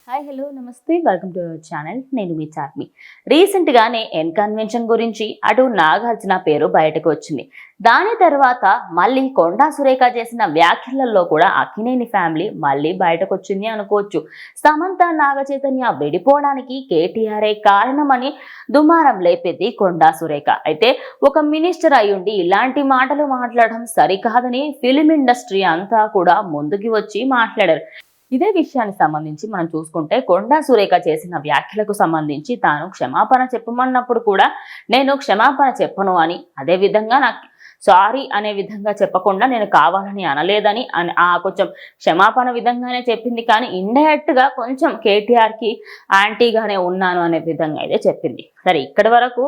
Hi hello నమస్తే welcome to our channel. నేను మీ Charmi. Recent గానే ఎన్ కన్వెన్షన్ గురించి అటు నాగార్జున పేరు బయటకు వచ్చింది. దాని తర్వాత మళ్ళీ కొండా సురేఖ చేసిన వ్యాఖ్యలలో కూడా అక్కినేని ఫ్యామిలీ మళ్ళీ బయటకు వచ్చింది అనుకోవచ్చు. సమంత నాగ చైతన్య విడిపోవడానికి కేటీఆర్ఏ కారణమని దుమారం లేపేది కొండా సురేఖ. అయితే ఒక మినిస్టర్ అయ్యుండి ఇలాంటి మాటలు మాట్లాడడం సరికాదని ఫిలిం ఇండస్ట్రీ అంతా కూడా ముందుకు వచ్చి మాట్లాడారు. ఇదే విషయానికి సంబంధించి మనం చూసుకుంటే కొండా సురేఖ చేసిన వ్యాఖ్యలకు సంబంధించి తాను క్షమాపణ చెప్పమన్నప్పుడు కూడా నేను క్షమాపణ చెప్పను అని, అదే విధంగా నాకు సారీ అనే విధంగా చెప్పకుండా నేను కావాలని అనలేదని కొంచెం క్షమాపణ విధంగానే చెప్పింది. కానీ ఇండైరెక్ట్ గా కొంచెం కేటీఆర్ కి యాంటీగానే ఉన్నాను అనే విధంగా అయితే చెప్పింది. సరే, ఇక్కడి వరకు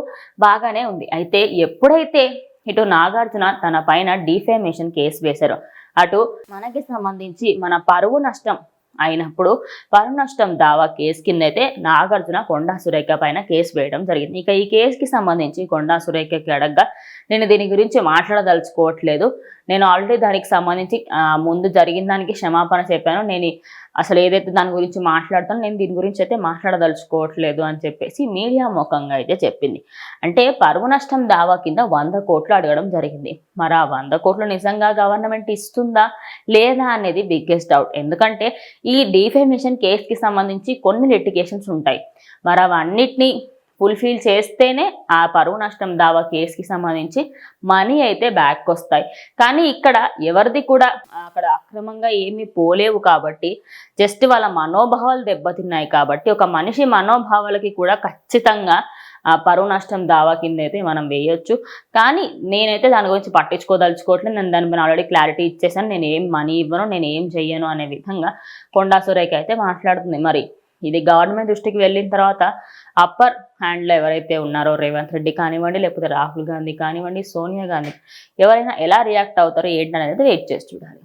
బాగానే ఉంది. అయితే ఎప్పుడైతే ఇటు నాగార్జున తన పైన డిఫేమేషన్ కేసు వేశారో, అటు మనకి సంబంధించి మన పరువు నష్టం అయినప్పుడు పరువు నష్టం దావా కేసు కింద అయితే నాగార్జున కొండా సురేఖ పైన కేసు వేయడం జరిగింది. ఇక ఈ కేసుకి సంబంధించి కొండా సురేఖకి అడగ్గా నేను దీని గురించి మాట్లాడదలుచుకోవట్లేదు, నేను ఆల్రెడీ దానికి సంబంధించి ముందు జరిగిన దానికి క్షమాపణ చెప్పాను, నేను అసలు ఏదైతే దాని గురించి మాట్లాడుతానో నేను దీని గురించి అయితే మాట్లాడదలుచుకోవట్లేదు అని చెప్పేసి మీడియా ముఖంగా అయితే చెప్పింది. అంటే పరువు నష్టం దావా కింద 100 కోట్లు అడగడం జరిగింది. మరి ఆ 100 కోట్లు నిజంగా గవర్నమెంట్ ఇస్తుందా లేదా అనేది బిగ్గెస్ట్ డౌట్. ఎందుకంటే ఈ డిఫేమేషన్ కేసుకి సంబంధించి కొన్ని లిటిగేషన్స్ ఉంటాయి. మరి అవన్నిటినీ ఫుల్ఫిల్ చేస్తేనే ఆ పరువు నష్టం దావా కేసుకి సంబంధించి మనీ అయితే బ్యాక్ వస్తాయి. కానీ ఇక్కడ ఎవరిది కూడా అక్కడ అక్రమంగా ఏమీ పోలేవు కాబట్టి, జస్ట్ వాళ్ళ మనోభావాలు దెబ్బతిన్నాయి కాబట్టి ఒక మనిషి మనోభావాలకి కూడా ఖచ్చితంగా ఆ పరువు నష్టం దావా కింద అయితే మనం వేయొచ్చు. కానీ నేనైతే దాని గురించి పట్టించుకోదలుచుకోవట్లేదు. నేను దాని మీద ఆల్రెడీ క్లారిటీ ఇచ్చేసాను. నేను ఏం మనీ ఇవ్వను, నేను ఏం చెయ్యను అనే విధంగా కొండా సురేఖ అయితే మాట్లాడుతుంది. మరి ఇది గవర్నమెంట్ దృష్టికి వెళ్ళిన తర్వాత అప్పర్ హ్యాండ్లో ఎవరైతే ఉన్నారో రేవంత్ రెడ్డి కానివ్వండి, లేకపోతే రాహుల్ గాంధీ కానివ్వండి, సోనియా గాంధీ, ఎవరైనా ఎలా రియాక్ట్ అవుతారో ఏంటనేది వెయిట్ చేసి చూడాలి.